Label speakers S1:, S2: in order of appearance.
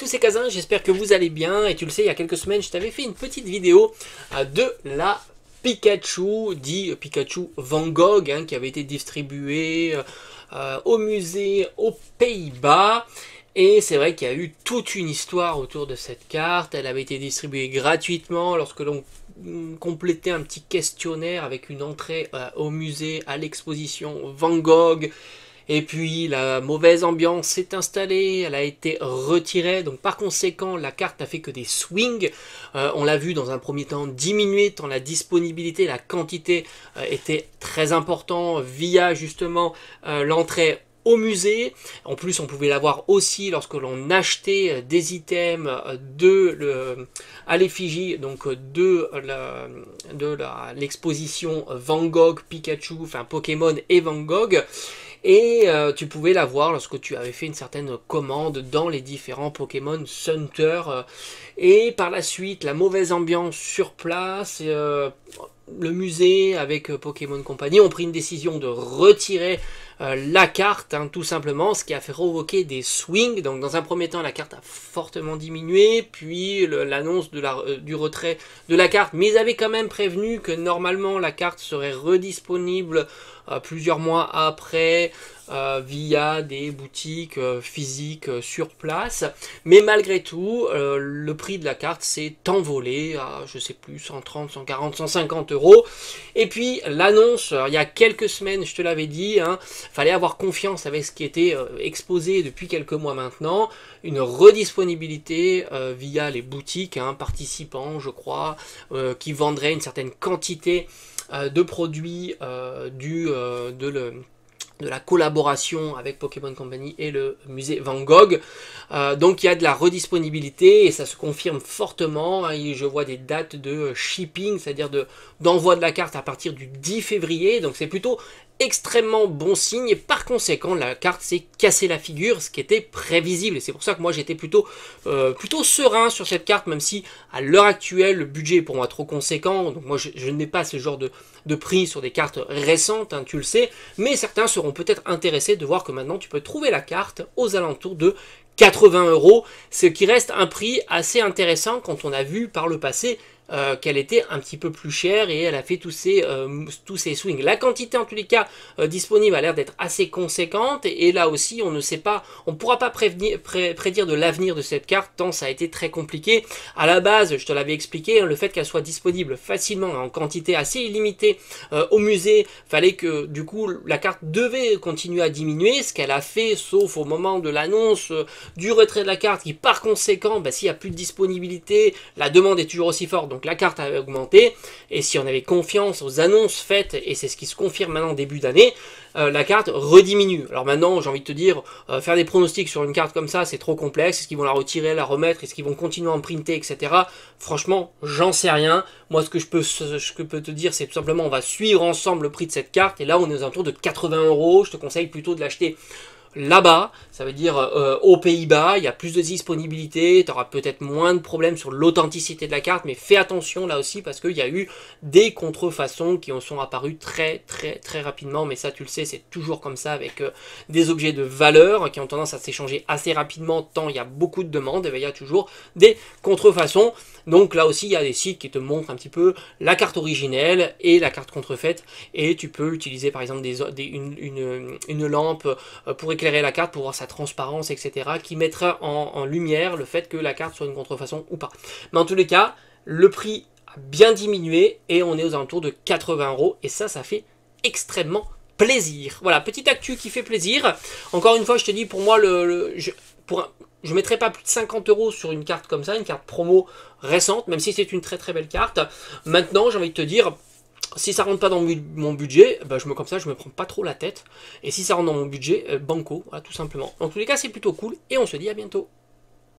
S1: tous ces casins, j'espère que vous allez bien. Et tu le sais, il y a quelques semaines, je t'avais fait une petite vidéo de la Pikachu, dit Pikachu Van Gogh, qui avait été distribué au musée aux Pays-Bas. Et c'est vrai qu'il y a eu toute une histoire autour de cette carte. Elle avait été distribuée gratuitement lorsque l'on complétait un petit questionnaire avec une entrée au musée, à l'exposition Van Gogh. Et puis la mauvaise ambiance s'est installée, elle a été retirée, donc par conséquent la carte n'a fait que des swings. On l'a vu dans un premier temps diminuer tant la disponibilité, la quantité était très important via justement l'entrée au musée. En plus, on pouvait l'avoir aussi lorsque l'on achetait des items à l'effigie donc de l'exposition Van Gogh, Pikachu, enfin Pokémon et Van Gogh. Et tu pouvais l'avoir lorsque tu avais fait une certaine commande dans les différents Pokémon Center. Et par la suite, la mauvaise ambiance sur place, le musée avec Pokémon Company ont pris une décision de retirer la carte, tout simplement, ce qui a fait provoquer des swings. Donc dans un premier temps, la carte a fortement diminué, puis l'annonce du retrait de la carte, mais ils avaient quand même prévenu que normalement la carte serait redisponible plusieurs mois après via des boutiques physiques sur place. Mais malgré tout, le prix de la carte s'est envolé à, je sais plus, 130, 140, 150 euros. Et puis l'annonce, il y a quelques semaines, je te l'avais dit, fallait avoir confiance avec ce qui était exposé depuis quelques mois maintenant. Une redisponibilité via les boutiques participants, je crois, qui vendraient une certaine quantité de produits de la collaboration avec Pokémon Company et le musée Van Gogh. Donc il y a de la redisponibilité et ça se confirme fortement. Je vois des dates de shipping, c'est-à-dire d'envoi de la carte à partir du 10 février. Donc c'est plutôt extrêmement bon signe et par conséquent la carte s'est cassée la figure, ce qui était prévisible, et c'est pour ça que moi j'étais plutôt serein sur cette carte, même si à l'heure actuelle le budget est pour moi trop conséquent. Donc moi je n'ai pas ce genre de prix sur des cartes récentes, tu le sais, mais certains seront peut-être intéressés de voir que maintenant tu peux trouver la carte aux alentours de 80 euros, ce qui reste un prix assez intéressant quand on a vu par le passé qu'elle était un petit peu plus chère et elle a fait tous ces swings. La quantité en tous les cas disponible a l'air d'être assez conséquente et là aussi on ne sait pas, on ne pourra pas prédire de l'avenir de cette carte tant ça a été très compliqué. À la base, je te l'avais expliqué, le fait qu'elle soit disponible facilement en quantité assez illimitée au musée, fallait que du coup la carte devait continuer à diminuer, ce qu'elle a fait sauf au moment de l'annonce du retrait de la carte qui par conséquent, s'il n'y a plus de disponibilité, la demande est toujours aussi forte. Donc la carte avait augmenté, et si on avait confiance aux annonces faites, et c'est ce qui se confirme maintenant début d'année, la carte rediminue. Alors maintenant, j'ai envie de te dire, faire des pronostics sur une carte comme ça, c'est trop complexe. Est-ce qu'ils vont la retirer, la remettre, est-ce qu'ils vont continuer à en printer, etc. Franchement, j'en sais rien. Moi, ce que je peux te dire, c'est tout simplement, on va suivre ensemble le prix de cette carte, et là, on est aux alentours de 80 euros. Je te conseille plutôt de l'acheter là-bas, ça veut dire aux Pays-Bas, il y a plus de disponibilité, tu auras peut-être moins de problèmes sur l'authenticité de la carte, mais fais attention là aussi parce qu'il y a eu des contrefaçons qui en sont apparues très rapidement, mais ça tu le sais, c'est toujours comme ça avec des objets de valeur qui ont tendance à s'échanger assez rapidement tant il y a beaucoup de demandes, et il y a toujours des contrefaçons. Donc là aussi il y a des sites qui te montrent un petit peu la carte originelle et la carte contrefaite, et tu peux utiliser par exemple une lampe pour éclairer la carte, pour voir sa transparence, etc., qui mettra en lumière le fait que la carte soit une contrefaçon ou pas. Mais en tous les cas, le prix a bien diminué et on est aux alentours de 80 euros, et ça fait extrêmement plaisir. Voilà, petite actu qui fait plaisir. Encore une fois, je te dis, pour moi, je mettrai pas plus de 50 euros sur une carte comme ça, une carte promo récente, même si c'est une très belle carte. Maintenant, j'ai envie de te dire, si ça rentre pas dans mon budget, comme ça, je me prends pas trop la tête. Et si ça rentre dans mon budget, banco, voilà, tout simplement. En tous les cas, c'est plutôt cool et on se dit à bientôt.